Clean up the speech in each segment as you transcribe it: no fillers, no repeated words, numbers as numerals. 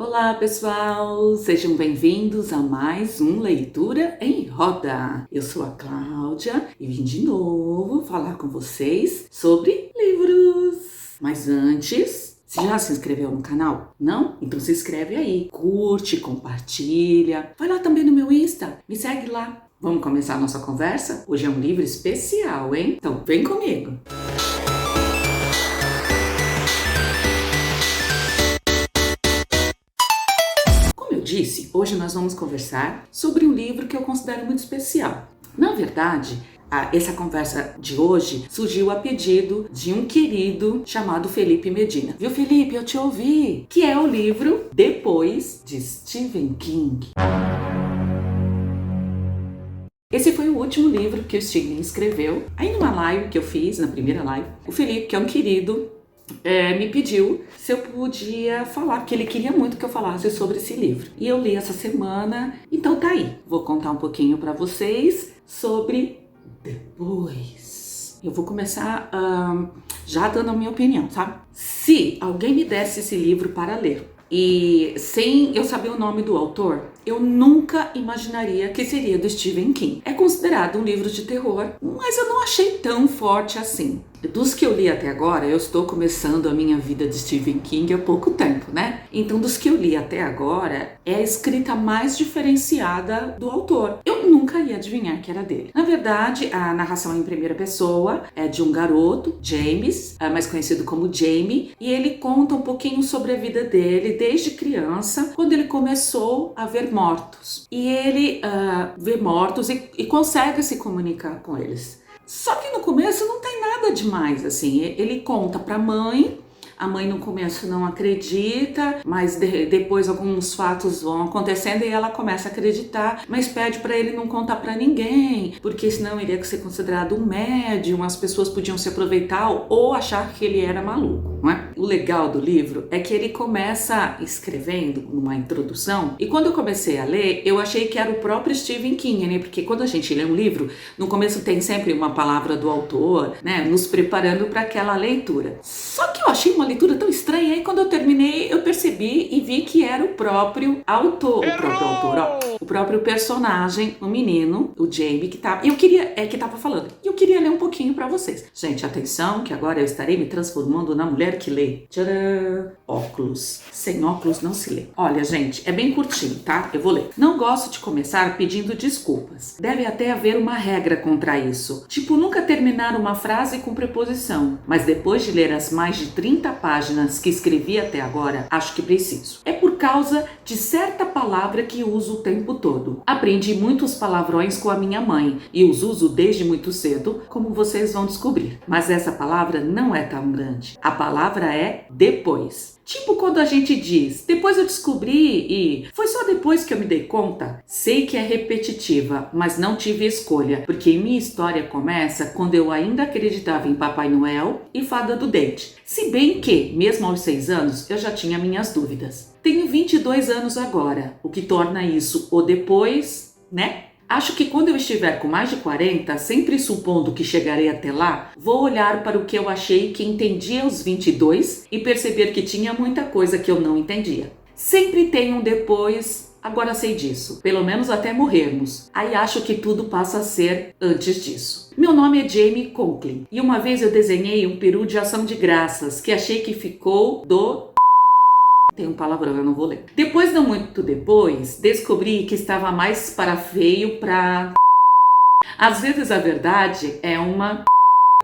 Olá pessoal, sejam bem-vindos a mais um Leitura em Roda. Eu sou a Cláudia e vim de novo falar com vocês sobre livros. Mas antes, você já se inscreveu no canal? Não? Então se inscreve aí, curte, compartilha. Vai lá também no meu Insta, me segue lá. Vamos começar a nossa conversa? Hoje é um livro especial, hein? Então vem comigo! Disse, hoje nós vamos conversar sobre um livro que eu considero muito especial. Na verdade, essa conversa de hoje surgiu a pedido de um querido chamado Felipe Medina. Viu, Felipe? Eu te ouvi! Que é o livro Depois, de Stephen King. Esse foi o último livro que o Stephen escreveu. Aí numa live que eu fiz, na primeira live, o Felipe, que é um querido, me pediu se eu podia falar, porque ele queria muito que eu falasse sobre esse livro. E eu li essa semana, então tá aí. Vou contar um pouquinho pra vocês sobre Depois. Eu vou começar já dando a minha opinião, sabe? Se alguém me desse esse livro para ler e sem eu saber o nome do autor, eu nunca imaginaria que seria do Stephen King. É considerado um livro de terror, mas eu não achei tão forte assim. Dos que eu li até agora, eu estou começando a minha vida de Stephen King há pouco tempo, né? Então, dos que eu li até agora, é a escrita mais diferenciada do autor. Eu nunca ia adivinhar que era dele. Na verdade, a narração é em primeira pessoa, é de um garoto, James, mais conhecido como Jamie, e ele conta um pouquinho sobre a vida dele desde criança, quando ele começou a ver mortos. E ele vê mortos e consegue se comunicar com eles. Só que no começo não tem nada demais, assim, ele conta pra mãe, a mãe no começo não acredita, mas depois alguns fatos vão acontecendo e ela começa a acreditar, mas pede pra ele não contar pra ninguém, porque senão iria ser considerado um médium, as pessoas podiam se aproveitar ou achar que ele era maluco, não é? O legal do livro é que ele começa escrevendo numa introdução, e quando eu comecei a ler, eu achei que era o próprio Stephen King, né? Porque quando a gente lê um livro, no começo tem sempre uma palavra do autor, né? Nos preparando para aquela leitura. Só que eu achei uma leitura tão estranha, aí quando eu terminei, eu percebi e vi que era o próprio autor, o próprio personagem, o menino, o Jamie, que tava falando. E eu queria ler um pouquinho para vocês. Gente, atenção, que agora eu estarei me transformando na mulher que lê. Tcharam! Óculos. Sem óculos não se lê. Olha, gente, é bem curtinho, tá? Eu vou ler. Não gosto de começar pedindo desculpas. Deve até haver uma regra contra isso. Tipo, nunca terminar uma frase com preposição. Mas depois de ler as mais de 30 páginas que escrevi até agora, acho que preciso. É por causa de certa palavra que uso o tempo todo. Aprendi muitos palavrões com a minha mãe e os uso desde muito cedo, como vocês vão descobrir. Mas essa palavra não é tão grande. A palavra é depois. Tipo quando a gente diz, depois eu descobri e foi só depois que eu me dei conta. Sei que é repetitiva, mas não tive escolha, porque minha história começa quando eu ainda acreditava em Papai Noel e Fada do Dente. Se bem que, mesmo aos 6 anos, eu já tinha minhas dúvidas. Tenho 22 anos agora, o que torna isso o depois, né? Acho que quando eu estiver com mais de 40, sempre supondo que chegarei até lá, vou olhar para o que eu achei que entendi aos 22 e perceber que tinha muita coisa que eu não entendia. Sempre tem um depois, agora sei disso, pelo menos até morrermos. Aí acho que tudo passa a ser antes disso. Meu nome é Jamie Conklin e uma vez eu desenhei um peru de ação de graças que achei que ficou do... Tem um palavrão, eu não vou ler. Depois, não muito depois, descobri que estava mais para feio pra... Às vezes a verdade é uma...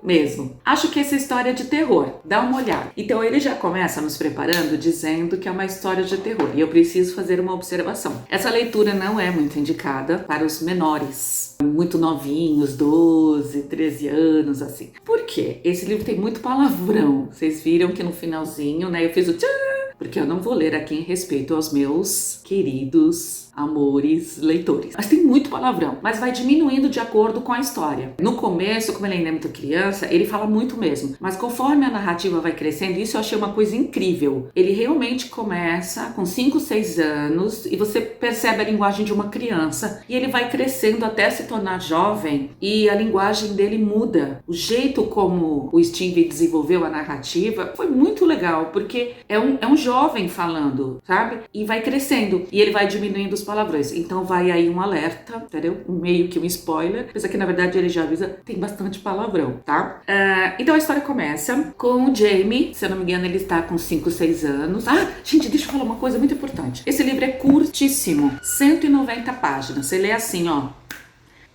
mesmo. Acho que essa história é de terror. Dá uma olhada. Então ele já começa nos preparando dizendo que é uma história de terror. E eu preciso fazer uma observação. Essa leitura não é muito indicada para os menores. Muito novinhos, 12, 13 anos, assim. Por quê? Esse livro tem muito palavrão. Vocês viram que no finalzinho, né, eu fiz o tchan, porque eu não vou ler aqui em respeito aos meus queridos amores leitores. Mas tem muito palavrão, mas vai diminuindo de acordo com a história. No começo, como ele ainda é muito criança, ele fala muito mesmo, mas conforme a narrativa vai crescendo, isso eu achei uma coisa incrível. Ele realmente começa com 5, 6 anos e você percebe a linguagem de uma criança e ele vai crescendo até se tornar jovem e a linguagem dele muda. O jeito como o Steve desenvolveu a narrativa foi muito legal, porque é um jovem jovem falando, sabe? E vai crescendo, e ele vai diminuindo os palavrões. Então vai aí um alerta, entendeu? Meio que um spoiler, apesar que na verdade ele já avisa, tem bastante palavrão, tá? Então a história começa com o Jamie, se eu não me engano ele está com 5, 6 anos. Gente, deixa eu falar uma coisa muito importante. Esse livro é curtíssimo, 190 páginas, você lê assim, ó.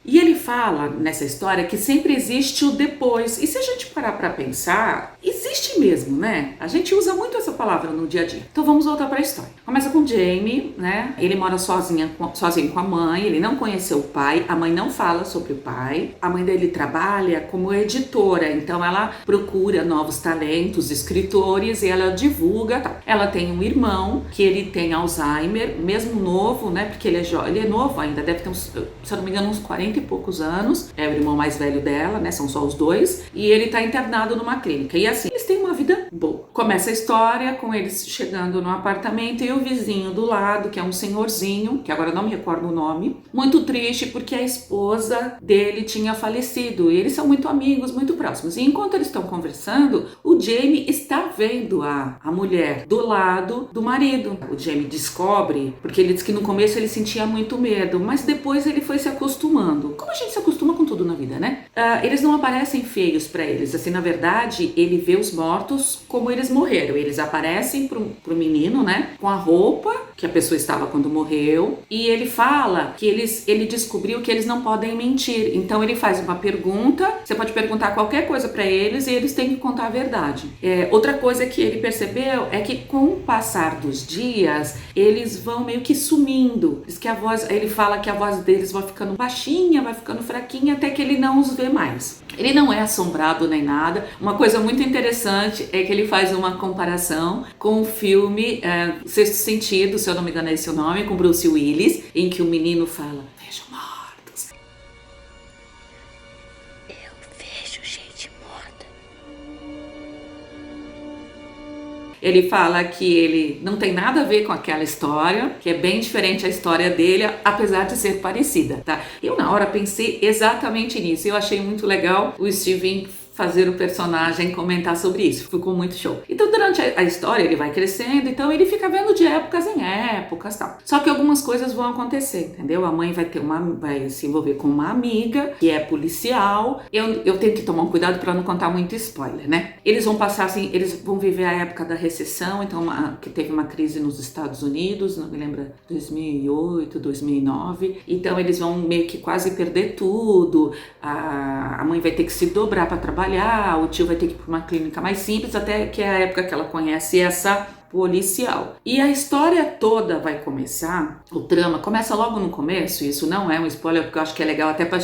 E ele fala nessa história que sempre existe o depois. E se a gente parar pra pensar, existe mesmo, né? A gente usa muito essa palavra no dia a dia. Então vamos voltar pra história. Começa com o Jamie, né? Ele mora sozinho com a mãe, ele não conheceu o pai, a mãe não fala sobre o pai. A mãe dele trabalha como editora, então ela procura novos talentos, escritores, e ela divulga, tal. Ela tem um irmão que ele tem Alzheimer, mesmo novo, né? Porque ele é novo ainda, deve ter uns, se eu não me engano, uns 40 e poucos anos, é o irmão mais velho dela, né, são só os dois, e ele tá internado numa clínica, e assim, eles têm uma vida boa. Começa a história com eles chegando no apartamento e o vizinho do lado, que é um senhorzinho, que agora não me recordo o nome, muito triste porque a esposa dele tinha falecido, e eles são muito amigos, muito próximos, e enquanto eles estão conversando, o Jamie está vendo a mulher do lado do marido. O Jamie descobre, porque ele diz que no começo ele sentia muito medo, mas depois ele foi se acostumando. Como a gente se acostuma com tudo na vida, né? Eles não aparecem feios pra eles. Assim, na verdade, ele vê os mortos como eles morreram. Eles aparecem pro menino, né? Com a roupa que a pessoa estava quando morreu. E ele fala que ele descobriu que eles não podem mentir. Então ele faz uma pergunta. Você pode perguntar qualquer coisa pra eles e eles têm que contar a verdade. Outra coisa que ele percebeu é que com o passar dos dias, eles vão meio que sumindo. Diz que ele fala que a voz deles vai ficando baixinha, vai ficando fraquinha, até que ele não os vê mais. Ele não é assombrado nem nada. Uma coisa muito interessante é que ele faz uma comparação com o filme Sexto Sentido, se eu não me engano é esse o nome, com Bruce Willis, em que o menino fala: vejo mortos. Eu vejo gente morta. Ele fala que ele não tem nada a ver com aquela história, que é bem diferente a história dele, apesar de ser parecida, tá? Eu na hora pensei exatamente nisso. Eu achei muito legal o Steven fazer o personagem comentar sobre isso. Ficou muito show. Então, durante a história, ele vai crescendo, então ele fica vendo de épocas em épocas, tal. Só que algumas coisas vão acontecer, entendeu? A mãe vai se envolver com uma amiga, que é policial. Eu tenho que tomar um cuidado para não contar muito spoiler, né? Eles vão passar, assim, eles vão viver a época da recessão, então, que teve uma crise nos Estados Unidos, não me lembro, 2008, 2009. Então, eles vão meio que quase perder tudo. A mãe vai ter que se dobrar para trabalhar, o tio vai ter que ir para uma clínica mais simples, até que é a época que ela conhece essa policial. E a história toda vai começar, o trama começa logo no começo, isso não é um spoiler, porque eu acho que é legal até para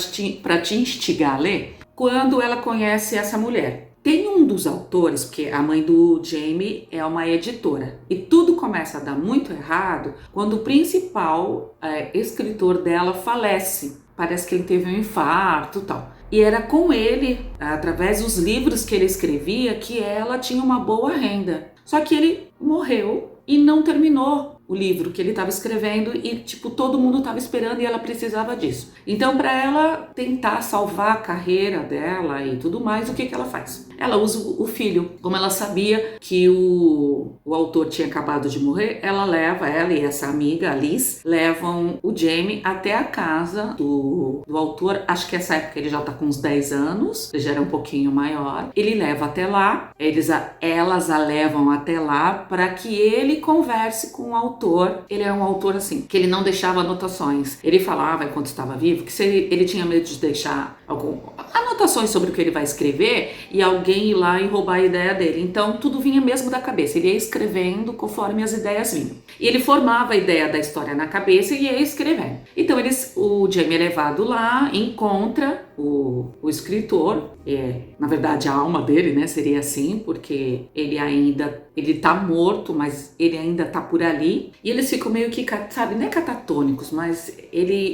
te instigar a ler, quando ela conhece essa mulher. Tem um dos autores, porque a mãe do Jamie é uma editora, e tudo começa a dar muito errado quando o principal escritor dela falece. Parece que ele teve um infarto e tal. E era com ele, através dos livros que ele escrevia, que ela tinha uma boa renda. Só que ele morreu e não terminou o livro que ele estava escrevendo e, tipo, todo mundo estava esperando e ela precisava disso. Então, para ela tentar salvar a carreira dela e tudo mais, o que ela faz? Ela usa o filho. Como ela sabia que o autor tinha acabado de morrer, ela e essa amiga, a Liz, levam o Jamie até a casa do autor. Acho que essa época ele já tá com uns 10 anos, ele já era um pouquinho maior. Ele leva até lá, elas a levam até lá para que ele converse com o autor. Ele é um autor assim, que ele não deixava anotações. Ele falava, enquanto estava vivo, que se ele tinha medo de deixar anotações sobre o que ele vai escrever e alguém ir lá e roubar a ideia dele. Então tudo vinha mesmo da cabeça, ele ia escrevendo conforme as ideias vinham. E ele formava a ideia da história na cabeça e ia escrevendo. Então o Jamie é levado lá, encontra o escritor, na verdade a alma dele, né, seria assim, porque ele tá morto, mas ele ainda tá por ali, e eles ficam meio que, sabe, não é catatônicos, mas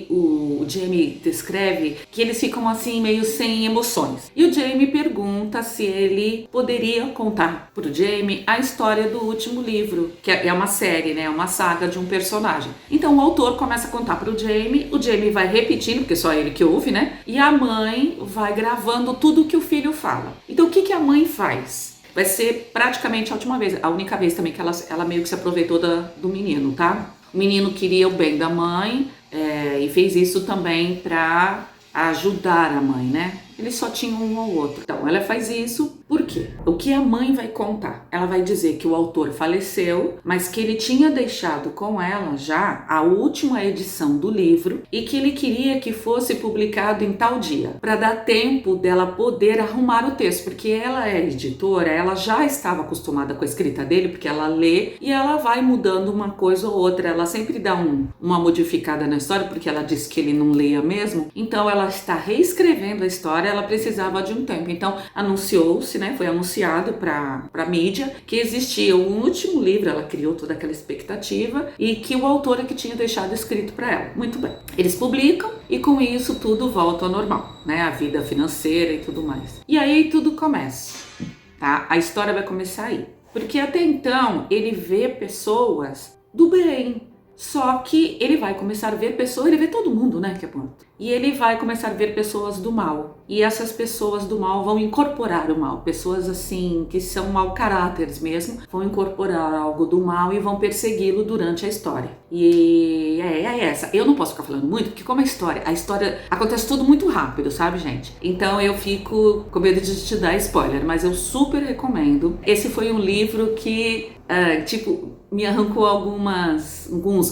o Jamie descreve que eles ficam assim, meio sem emoções. E o Jamie pergunta se ele poderia contar pro Jamie a história do último livro, que é uma série, né, uma saga de um personagem. Então o autor começa a contar pro Jamie, o Jamie vai repetindo, porque só ele que ouve, né, e a mãe vai gravando tudo que o filho fala. Então o que a mãe faz? Vai ser praticamente a última vez, a única vez também que ela meio que se aproveitou do menino, tá? O menino queria o bem da mãe e fez isso também pra ajudar a mãe, né? Eles só tinham um ao outro. Então, ela faz isso por quê? O que a mãe vai contar? Ela vai dizer que o autor faleceu, mas que ele tinha deixado com ela já a última edição do livro e que ele queria que fosse publicado em tal dia, para dar tempo dela poder arrumar o texto, porque ela é editora, ela já estava acostumada com a escrita dele, porque ela lê e ela vai mudando uma coisa ou outra, ela sempre dá uma modificada na história, porque ela disse que ele não leia mesmo, então ela está reescrevendo a história, ela precisava de um tempo, então anunciou-se, né, foi anunciado para a mídia que existia um último livro, ela criou toda aquela expectativa e que o autor é que tinha deixado escrito para ela. Muito bem, eles publicam e com isso tudo volta ao normal, né, a vida financeira e tudo mais. E aí tudo começa, tá? A história vai começar aí, porque até então ele vê pessoas do bem, só que ele vai começar a ver pessoas, ele vê todo mundo, né, que é bom. E ele vai começar a ver pessoas do mal. E essas pessoas do mal vão incorporar o mal. Pessoas assim, que são mau caráteres mesmo, vão incorporar algo do mal e vão persegui-lo durante a história. E é essa. Eu não posso ficar falando muito, porque como a história acontece tudo muito rápido, sabe, gente? Então eu fico com medo de te dar spoiler, mas eu super recomendo. Esse foi um livro que, me arrancou alguns...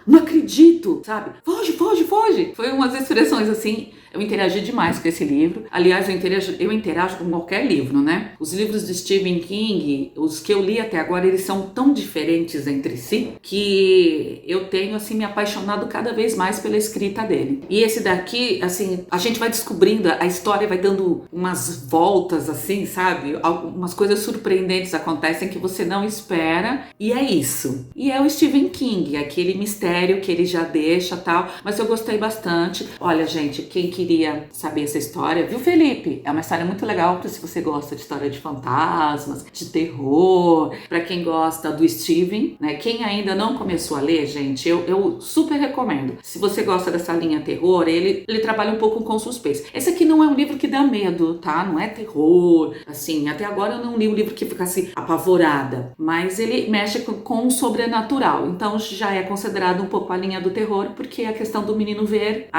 Não acredito, sabe? Foge, foge, foge. Foi umas expressões assim. Eu interagi demais com esse livro. Aliás, eu interajo com qualquer livro, né? Os livros de Stephen King, os que eu li até agora, eles são tão diferentes entre si que eu tenho, assim, me apaixonado cada vez mais pela escrita dele. E esse daqui, assim, a gente vai descobrindo, a história vai dando umas voltas, assim, sabe? Algumas coisas surpreendentes acontecem que você não espera. E é isso. E é o Stephen King, aquele mistério que ele já deixa, tal. Mas eu gostei bastante. Olha, gente, quem queria saber essa história, viu, Felipe? É uma história muito legal se você gosta de história de fantasmas, de terror, pra quem gosta do Stephen, né? Quem ainda não começou a ler, gente, eu super recomendo. Se você gosta dessa linha terror, ele trabalha um pouco com suspense. Esse aqui não é um livro que dá medo, tá? Não é terror, assim, até agora eu não li um livro que ficasse apavorada, mas ele mexe com o sobrenatural, então já é considerado um pouco a linha do terror, porque é a questão do menino ver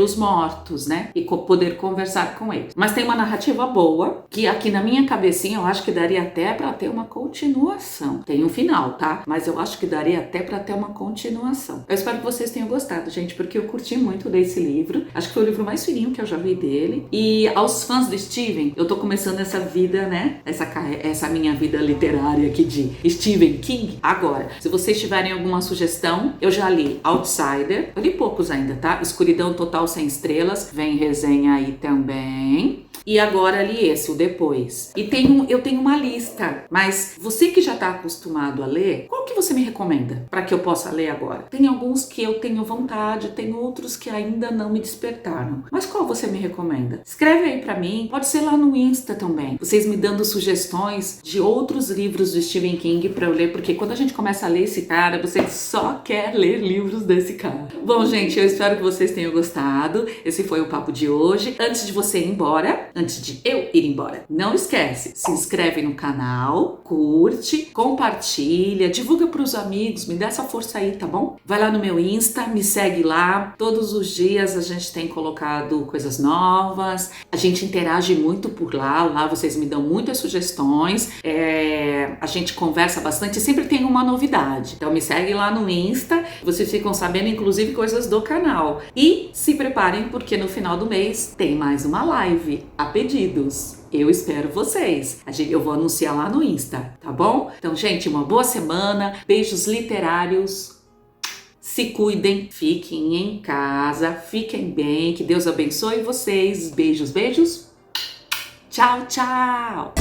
os mortos, né? E poder conversar com eles. Mas tem uma narrativa boa, que aqui na minha cabecinha eu acho que daria até pra ter uma continuação. Tem um final, tá? Mas eu acho que daria até pra ter uma continuação. Eu espero que vocês tenham gostado, gente, porque eu curti muito desse livro. Acho que foi o livro mais fininho que eu já vi dele. E aos fãs do Stephen, eu tô começando essa vida, né? Essa minha vida literária aqui de Stephen King. Agora, se vocês tiverem alguma sugestão, eu já li Outsider. Eu li poucos ainda, tá? Escuridão Total Sem Estrelas. Vem resenha aí também. E agora li esse, o Depois. E eu tenho uma lista, mas você que já está acostumado a ler, qual que você me recomenda para que eu possa ler agora? Tem alguns que eu tenho vontade, tem outros que ainda não me despertaram. Mas qual você me recomenda? Escreve aí para mim, pode ser lá no Insta também. Vocês me dando sugestões de outros livros do Stephen King para eu ler, porque quando a gente começa a ler esse cara, você só quer ler livros desse cara. Bom, gente, eu espero que vocês tenham gostado. Esse foi o papo de hoje. Antes de você ir embora, antes de eu ir embora, não esquece, se inscreve no canal, curte, compartilha, divulga pros amigos, me dá essa força aí, tá bom? Vai lá no meu Insta, me segue lá, todos os dias a gente tem colocado coisas novas, a gente interage muito por lá vocês me dão muitas sugestões, a gente conversa bastante, sempre tem uma novidade, então me segue lá no Insta, vocês ficam sabendo inclusive coisas do canal, e se preparem porque no final do mês tem mais uma live a pedidos. Eu espero vocês. Eu vou anunciar lá no Insta, tá bom? Então, gente, uma boa semana. Beijos literários. Se cuidem, fiquem em casa, fiquem bem. Que Deus abençoe vocês. Beijos, beijos. Tchau, tchau.